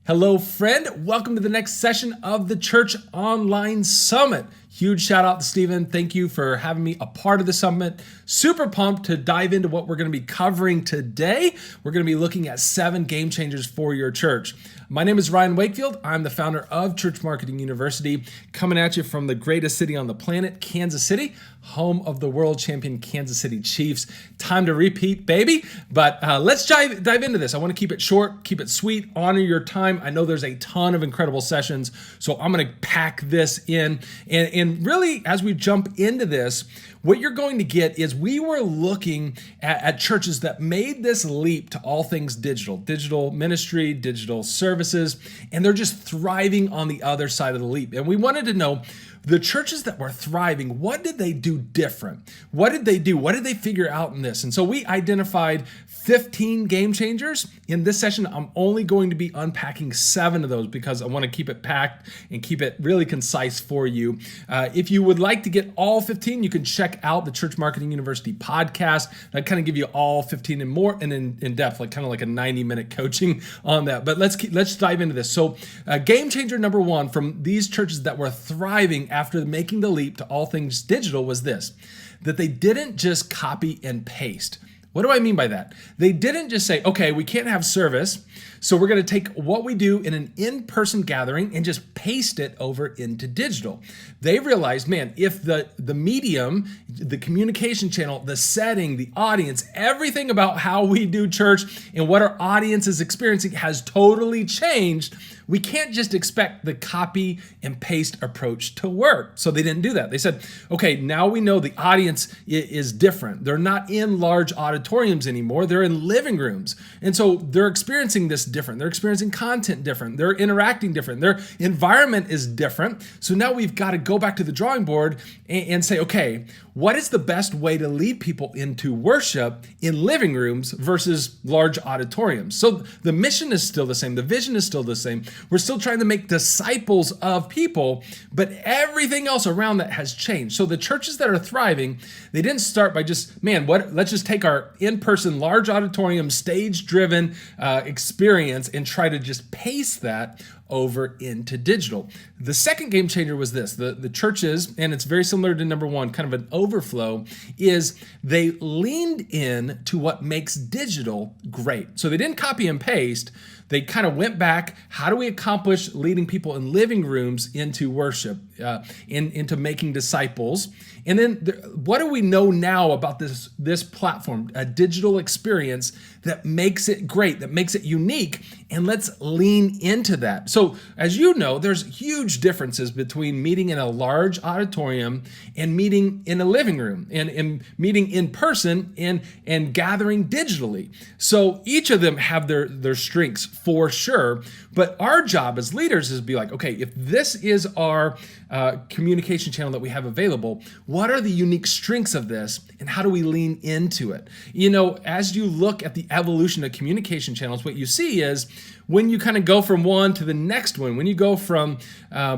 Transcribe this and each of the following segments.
Hello, friend. Welcome to the next session of the Church Online Summit. Huge shout out to Stephen. Thank you for having me a part of the summit. Super pumped to dive into what we're going to be covering today. We're going to be looking at 7 game changers for your church. My name is Ryan Wakefield. I'm the founder of Church Marketing University, coming at you from the greatest city on the planet, Kansas City, home of the world champion Kansas City Chiefs. Time to repeat, baby. But let's dive into this. I want to keep it short, keep it sweet, honor your time. I know there's a ton of incredible sessions, so I'm going to pack this in. And really, as we jump into this, what you're going to get is we were looking at churches that made this leap to all things digital ministry, digital services, and they're just thriving on the other side of the leap. And we wanted to know, the churches that were thriving, what did they do different? What did they do? What did they figure out in this? And so we identified 15 game changers. In this session, I'm only going to be unpacking 7 of those because I want to keep it packed and keep it really concise for you. If you would like to get all 15, you can check out the Church Marketing University podcast. I kind of give you all 15 and more and in depth, like kind of like a 90-minute coaching on that. But let's dive into this. So game changer number 1 from these churches that were thriving after making the leap to all things digital was this, that they didn't just copy and paste. What do I mean by that? They didn't just say, okay, we can't have service, so we're going to take what we do in an in-person gathering and just paste it over into digital. They realized, man, if the medium, the communication channel, the setting, the audience, everything about how we do church and what our audience is experiencing has totally changed, we can't just expect the copy and paste approach to work. So they didn't do that. They said, okay, now we know the audience is different. They're not in large auditoriums anymore. They're in living rooms. And so they're experiencing this different. They're experiencing content different. They're interacting different. Their environment is different. So now we've got to go back to the drawing board and say, okay, what is the best way to lead people into worship in living rooms versus large auditoriums? So the mission is still the same. The vision is still the same. We're still trying to make disciples of people, but everything else around that has changed. So the churches that are thriving, they didn't start by just, let's just take our in-person large auditorium, stage-driven experience and try to just paste that over into digital. The second game changer was this. The churches, and it's very similar to number 1, kind of an overflow, is they leaned in to what makes digital great. So they didn't copy and paste. They kind of went back. How do we accomplish leading people in living rooms into worship, into making disciples? And then what do we know now about this platform, a digital experience that makes it great, that makes it unique? And let's lean into that. So as you know, there's huge differences between meeting in a large auditorium and meeting in a living room and meeting in person and gathering digitally. So each of them have their strengths for sure. But our job as leaders is to be like, okay, if this is our communication channel that we have available, what are the unique strengths of this and how do we lean into it? You know, as you look at the evolution of communication channels, what you see is when you kind of go from one to the next one, when you go from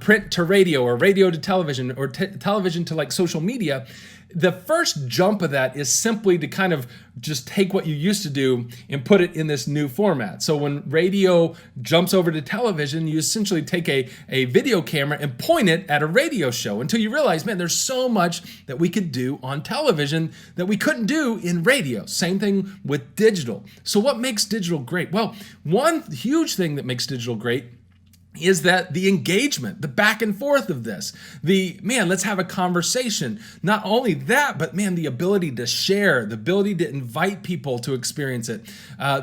print to radio or radio to television or television to like social media, the first jump of that is simply to kind of just take what you used to do and put it in this new format. So when radio jumps over to television, you essentially take a video camera and point it at a radio show until you realize, man, there's so much that we could do on television that we couldn't do in radio. Same thing with digital. So what makes digital great? Well, one huge thing that makes digital great is that the engagement, the back and forth of this, let's have a conversation. Not only that, but the ability to share, the ability to invite people to experience it.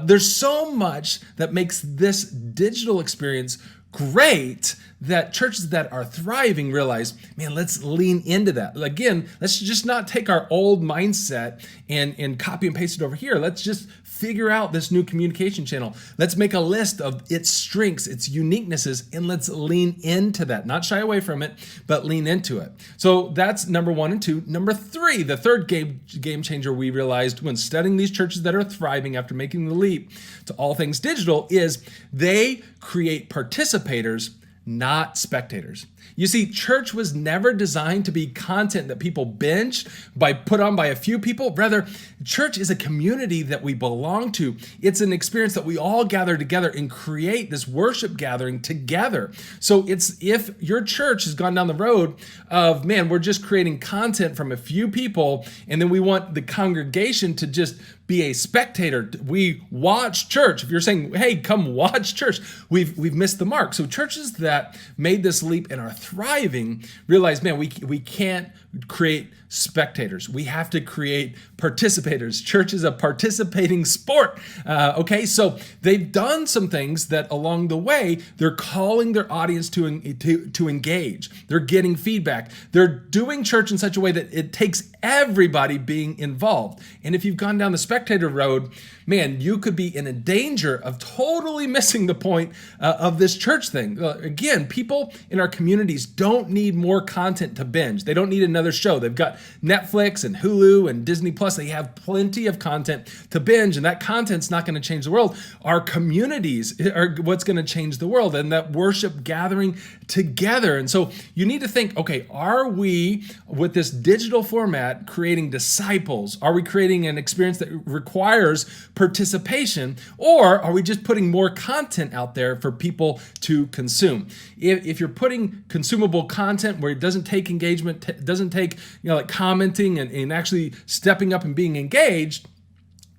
There's so much that makes this digital experience great that churches that are thriving realize, let's lean into that. Again, let's just not take our old mindset and copy and paste it over here. Let's just figure out this new communication channel. Let's make a list of its strengths, its uniquenesses, and let's lean into that. Not shy away from it, but lean into it. So that's number 1 and 2. Number 3, the third game changer we realized when studying these churches that are thriving after making the leap to all things digital is they create participators, not spectators. You see, church was never designed to be content that people binge put on by a few people. Rather, church is a community that we belong to. It's an experience that we all gather together and create this worship gathering together. So if your church has gone down the road of, man, we're just creating content from a few people, and then we want the congregation to just be a spectator. We watch church. If you're saying, hey, come watch church, we've missed the mark. So churches that made this leap and are thriving realize, man, we can't create spectators. We have to create participators. Church is a participating sport. Okay, so they've done some things that along the way, they're calling their audience to engage. They're getting feedback. They're doing church in such a way that it takes everybody being involved. And if you've gone down the spectator road, man, you could be in a danger of totally missing the point of this church thing. Again, people in our communities don't need more content to binge. They don't need another show. They've got Netflix and Hulu and Disney Plus. They have plenty of content to binge, and that content's not going to change the world. Our communities are what's going to change the world, and that worship gathering together. And so you need to think, okay, are we, with this digital format, creating disciples? Are we creating an experience that requires participation, or are we just putting more content out there for people to consume? If you're putting consumable content where it doesn't take engagement, doesn't take like commenting and actually stepping up and being engaged,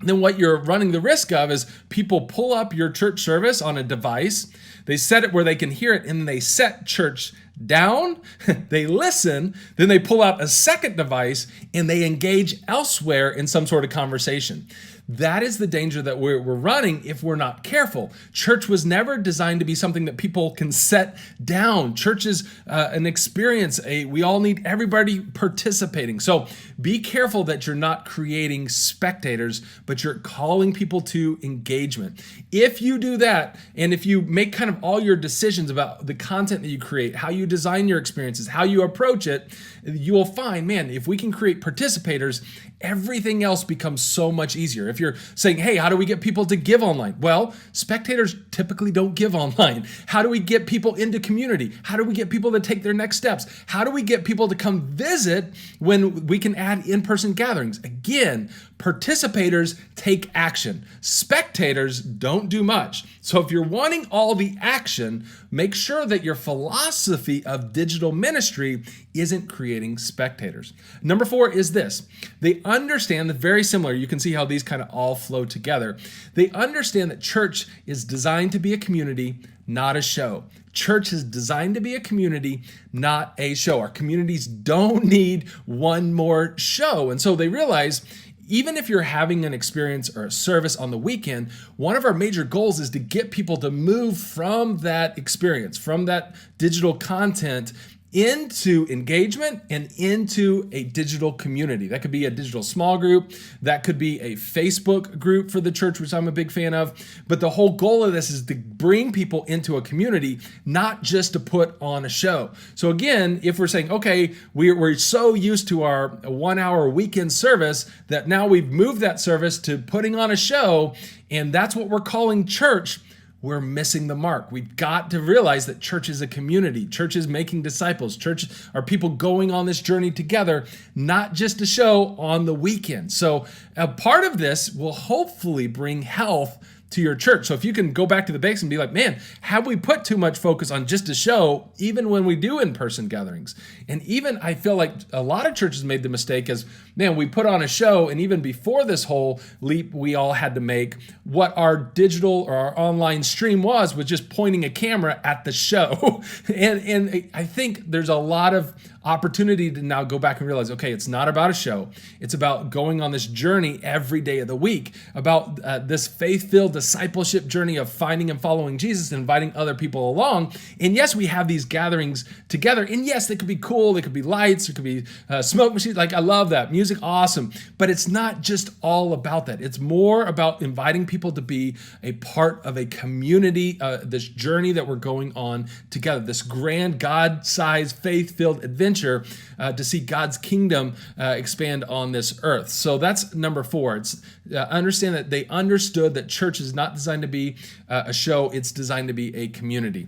then what you're running the risk of is people pull up your church service on a device, they set it where they can hear it, and then they set church down, they listen, then they pull out a second device and they engage elsewhere in some sort of conversation. That is the danger that we're running if we're not careful. Church was never designed to be something that people can set down. Church is an experience. We all need everybody participating. So be careful that you're not creating spectators, but you're calling people to engagement. If you do that, and if you make kind of all your decisions about the content that you create, how you design your experiences, how you approach it, you will find, man, if we can create participators, everything else becomes so much easier. If you're saying, hey, how do we get people to give online? Well, spectators typically don't give online. How do we get people into community? How do we get people to take their next steps? How do we get people to come visit when we can add in-person gatherings? Again, participators take action. Spectators don't do much. So if you're wanting all the action, make sure that your philosophy of digital ministry isn't creating spectators. Number 4 is this. They understand that very similar, you can see how these kind of all flow together. They understand that church is designed to be a community, not a show. Church is designed to be a community, not a show. Our communities don't need one more show. And so they realize, even if you're having an experience or a service on the weekend, one of our major goals is to get people to move from that experience, from that digital content, into engagement and into a digital community. That could be a digital small group. That could be a Facebook group for the church, which I'm a big fan of. But the whole goal of this is to bring people into a community, not just to put on a show. So again, if we're saying, okay, we're so used to our 1 hour weekend service that now we've moved that service to putting on a show, and that's what we're calling church, we're missing the mark. We've got to realize that church is a community. Church is making disciples. Church are people going on this journey together, not just a show on the weekend. So a part of this will hopefully bring health to your church. So if you can go back to the basics and be like, man, have we put too much focus on just a show, even when we do in-person gatherings? And even I feel like a lot of churches made the mistake as, man, we put on a show, and even before this whole leap we all had to make, what our digital or our online stream was just pointing a camera at the show. and I think there's a lot of opportunity to now go back and realize, okay, it's not about a show. It's about going on this journey every day of the week, about this faith-filled discipleship journey of finding and following Jesus and inviting other people along. And yes, we have these gatherings together. And yes, they could be cool. They could be lights. It could be smoke machines. Like, I love that. Music, awesome. But it's not just all about that. It's more about inviting people to be a part of a community, this journey that we're going on together, this grand God-sized faith-filled adventure to see God's kingdom expand on this earth. So that's number 4. It's understand that they understood that church is not designed to be a show. It's designed to be a community.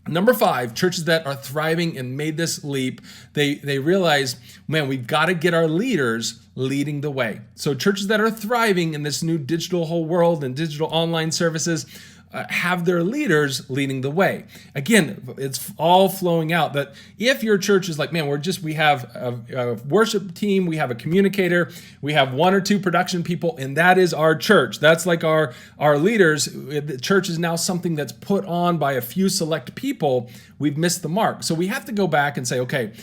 Number 5, churches that are thriving and made this leap, they realize, man, we've got to get our leaders leading the way. So churches that are thriving in this new digital whole world and digital online services have their leaders leading the way. Again, it's all flowing out that if your church is like, man, we have a worship team, we have a communicator, we have 1 or 2 production people, and that is our church. That's like our leaders. The church is now something that's put on by a few select people. We've missed the mark. So we have to go back and say, okay,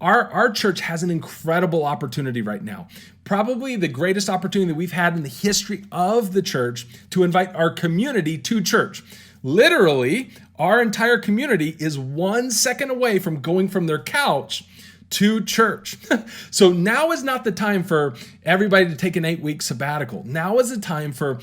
our church has an incredible opportunity right now. Probably the greatest opportunity we've had in the history of the church to invite our community to church. Literally, our entire community is 1 second away from going from their couch to church. So now is not the time for everybody to take an 8-week sabbatical. Now is the time for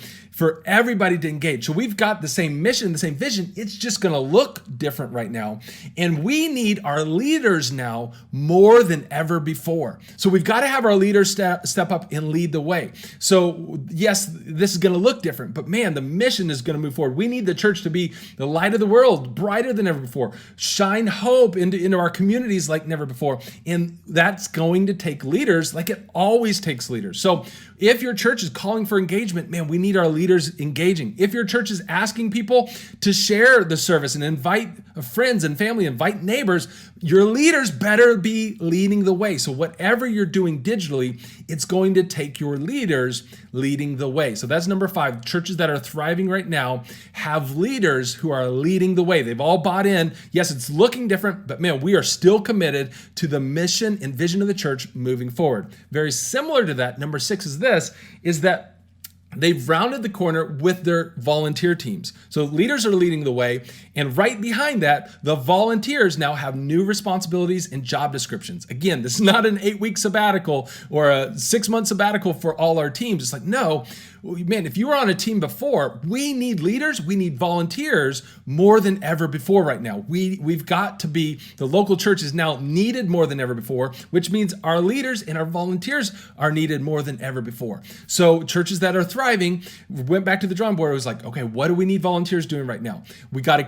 everybody to engage. So we've got the same mission, the same vision. It's just going to look different right now. And we need our leaders now more than ever before. So we've got to have our leaders step up and lead the way. So yes, this is going to look different, but man, the mission is going to move forward. We need the church to be the light of the world, brighter than ever before, shine hope into our communities like never before. And that's going to take leaders like it always takes leaders. So if your church is calling for engagement, man, we need our leaders engaging. If your church is asking people to share the service and invite friends and family, invite neighbors, your leaders better be leading the way. So whatever you're doing digitally, it's going to take your leaders leading the way. So that's number 5. Churches that are thriving right now have leaders who are leading the way. They've all bought in. Yes, it's looking different, but man, we are still committed to the mission and vision of the church moving forward. Very similar to that, number 6 is that they've rounded the corner with their volunteer teams. So leaders are leading the way, and right behind that, the volunteers now have new responsibilities and job descriptions. Again, this is not an 8-week sabbatical or a 6-month sabbatical for all our teams. It's like, no, man, if you were on a team before, we need leaders, we need volunteers more than ever before right now. We've got to be, the local church is now needed more than ever before, which means our leaders and our volunteers are needed more than ever before. So churches that are thriving went back to the drawing board. It was like, okay, what do we need volunteers doing right now? We got to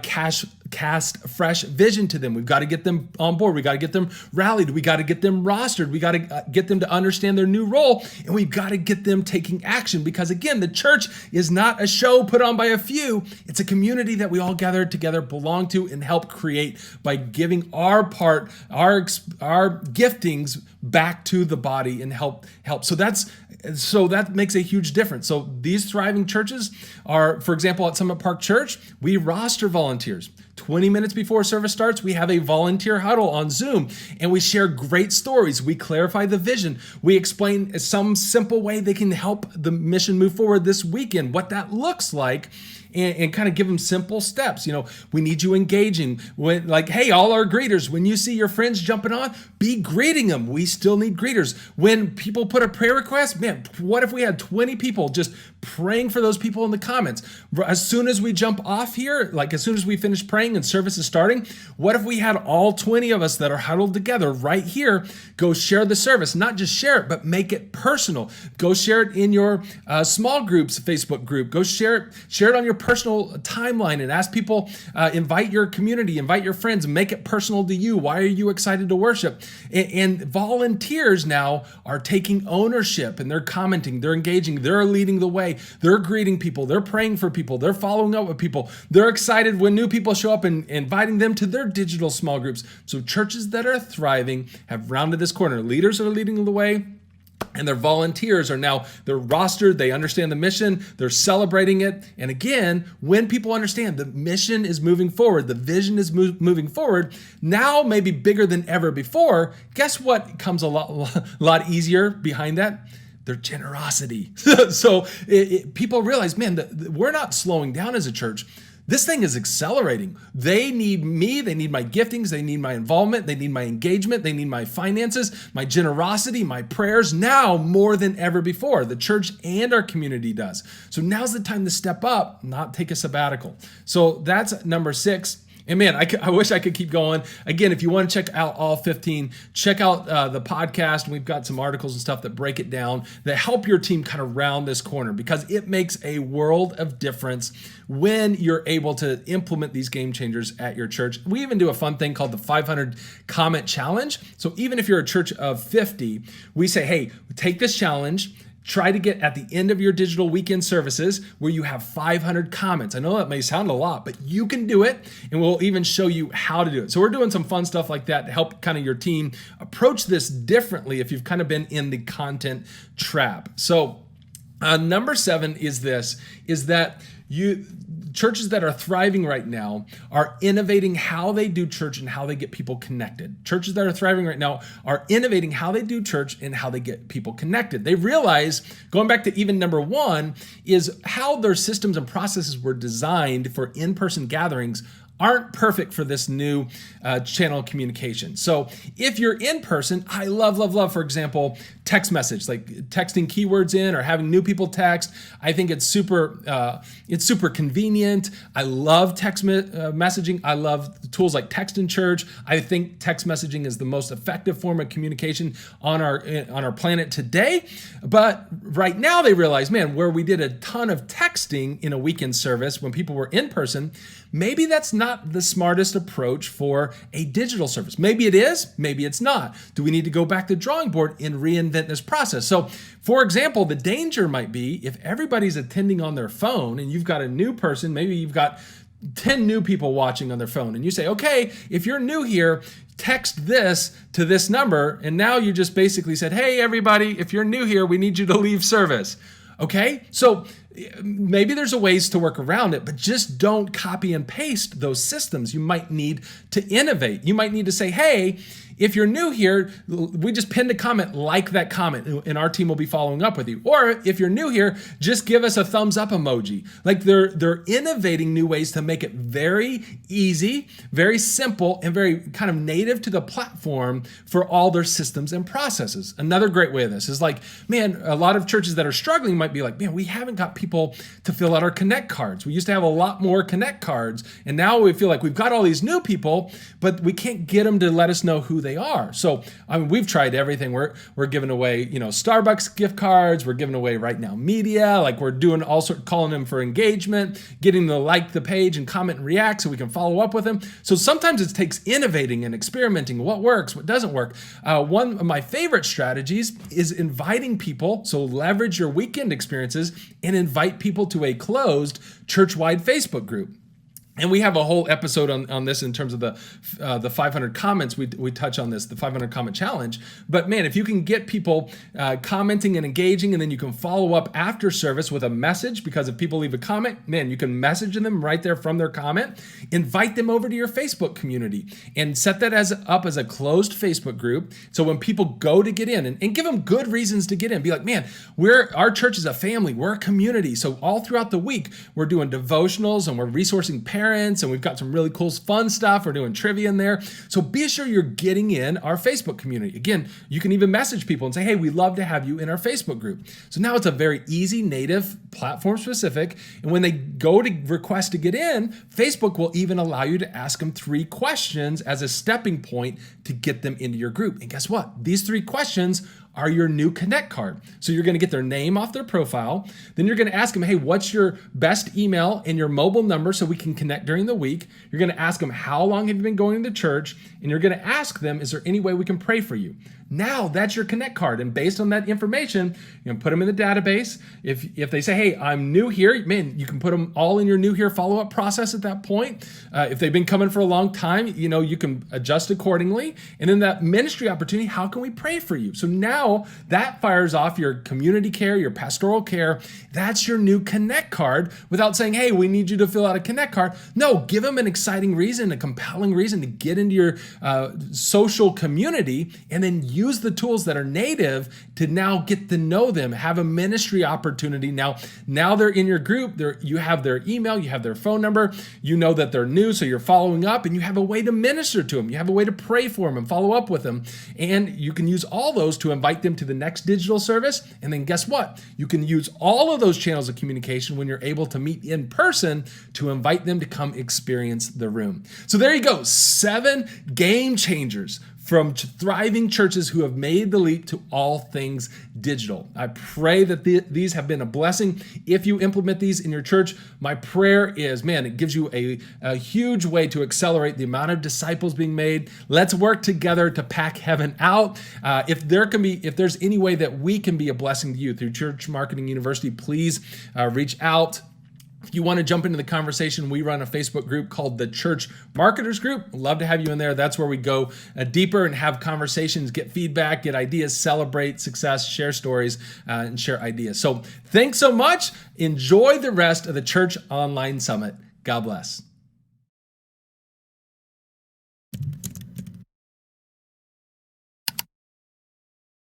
cast fresh vision to them. We've got to get them on board. We got to get them rallied. We got to get them rostered. We got to get them to understand their new role, and we've got to get them taking action, because again, the church is not a show put on by a few. It's a community that we all gather together, belong to, and help create by giving our part, our giftings back to the body and help. So that makes a huge difference. So these thriving churches are, for example, at Summit Park Church, we roster volunteers. 20 minutes before service starts, we have a volunteer huddle on Zoom, and we share great stories. We clarify the vision. We explain some simple way they can help the mission move forward this weekend, what that looks like, and kind of give them simple steps. You know, we need you engaging. When, like, hey, all our greeters, when you see your friends jumping on, be greeting them. We still need greeters. When people put a prayer request, man, what if we had 20 people just praying for those people in the comments? As soon as we jump off here, like as soon as we finish praying and service is starting, what if we had all 20 of us that are huddled together right here go share the service? Not just share it, but make it personal. Go share it in your small groups Facebook group. Go share it on your personal timeline and ask people, invite your community, invite your friends, make it personal to you. Why are you excited to worship? And volunteers now are taking ownership, and they're commenting, they're engaging, they're leading the way, they're greeting people, they're praying for people, they're following up with people, they're excited when new people show up and inviting them to their digital small groups. So churches that are thriving have rounded this corner. Leaders are leading the way, and their volunteers are now, they're rostered, they understand the mission, they're celebrating it. And again, when people understand the mission is moving forward, the vision is moving forward, now maybe bigger than ever before, guess what comes a lot easier behind that? Their generosity. So people realize, man, we're not slowing down as a church. This thing is accelerating. They need me. They need my giftings. They need my involvement. They need my engagement. They need my finances, my generosity, my prayers now more than ever before. The church and our community does. So now's the time to step up, not take a sabbatical. So that's number 6. And man, I wish I could keep going. Again, if you want to check out all 15, check out the podcast. We've got some articles and stuff that break it down that help your team kind of round this corner, because it makes a world of difference when you're able to implement these game changers at your church. We even do a fun thing called the 500 comment challenge. So even if you're a church of 50, we say, hey, take this challenge. Try to get at the end of your digital weekend services where you have 500 comments. I know that may sound a lot, but you can do it, and we'll even show you how to do it. So we're doing some fun stuff like that to help kind of your team approach this differently if you've kind of been in the content trap. So number 7 is that churches that are thriving right now are innovating how they do church and how they get people connected. Churches that are thriving right now are innovating how they do church and how they get people connected. They realize, going back to even number 1, is how their systems and processes were designed for in-person gatherings aren't perfect for this new channel of communication. So if you're in person, I love, for example, text message, like texting keywords in or having new people text. I think it's super convenient. I love text messaging. I love tools like Text in Church. I think text messaging is the most effective form of communication on our planet today. But right now they realize, man, where we did a ton of texting in a weekend service when people were in person, maybe that's not the smartest approach for a digital service. Maybe it is, maybe it's not. Do we need to go back to the drawing board and reinvent this process? So, for example, the danger might be if everybody's attending on their phone and you've got a new person, maybe you've got 10 new people watching on their phone, and you say, okay, if you're new here, text this to this number, and now you just basically said, hey, everybody, if you're new here, we need you to leave service. Okay, so maybe there's a ways to work around it, but just don't copy and paste those systems. You might need to innovate. You might need to say, hey, if you're new here, we just pinned a comment, like that comment, and our team will be following up with you. Or if you're new here, just give us a thumbs up emoji. Like they're innovating new ways to make it very easy, very simple, and very kind of native to the platform for all their systems and processes. Another great way of this is like, man, a lot of churches that are struggling might be like, man, we haven't got people to fill out our Connect cards. We used to have a lot more Connect cards, and now we feel like we've got all these new people, but we can't get them to let us know who they are. So, I mean, we've tried everything. We're giving away, Starbucks gift cards. We're giving away Right Now Media. Like we're doing all sorts, calling them for engagement, getting them to like the page and comment and react so we can follow up with them. So sometimes it takes innovating and experimenting. What works, what doesn't work. One of my favorite strategies is inviting people. So leverage your weekend experiences and invite people to a closed church-wide Facebook group. And we have a whole episode on this in terms of the 500 comments. We touch on this, the 500 comment challenge. But man, if you can get people commenting and engaging, and then you can follow up after service with a message, because if people leave a comment, man, you can message them right there from their comment. Invite them over to your Facebook community and set that up as a closed Facebook group. So when people go to get in, and give them good reasons to get in, be like, man, our church is a family, we're a community. So all throughout the week, we're doing devotionals and we're resourcing parents, and we've got some really cool fun stuff. We're doing trivia in there. So be sure you're getting in our Facebook community. Again, you can even message people and say, hey, we'd love to have you in our Facebook group. So now it's a very easy, native, platform specific. And when they go to request to get in, Facebook will even allow you to ask them 3 questions as a stepping point to get them into your group. And guess what? These 3 questions are your new Connect card. So you're going to get their name off their profile. Then you're going to ask them, hey, what's your best email and your mobile number so we can connect during the week? You're going to ask them, how long have you been going to church? And you're going to ask them, is there any way we can pray for you? Now that's your Connect card. And based on that information, you can put them in the database. If they say, hey, I'm new here, man, you can put them all in your new here follow-up process at that point. If they've been coming for a long time, you can adjust accordingly. And then that ministry opportunity, how can we pray for you? So now that fires off your community care, your pastoral care. That's your new Connect card without saying, hey, we need you to fill out a Connect card. No, give them an exciting reason, a compelling reason to get into your social community, and then use the tools that are native to now get to know them, have a ministry opportunity. Now they're in your group, you have their email, you have their phone number, you know that they're new, so you're following up, and you have a way to minister to them. You have a way to pray for them and follow up with them. And you can use all those to invite invite them to the next digital service. And then guess what? You can use all of those channels of communication when you're able to meet in person to invite them to come experience the room. So there you go, 7 game changers from thriving churches who have made the leap to all things digital. I pray that these have been a blessing. If you implement these in your church, my prayer is, man, it gives you a huge way to accelerate the amount of disciples being made. Let's work together to pack heaven out. If there's any way that we can be a blessing to you through Church Marketing University, please reach out. If you want to jump into the conversation, we run a Facebook group called the Church Marketers Group. Love to have you in there. That's where we go deeper and have conversations, get feedback, get ideas, celebrate success, share stories, and share ideas. So thanks so much. Enjoy the rest of the Church Online Summit. God bless.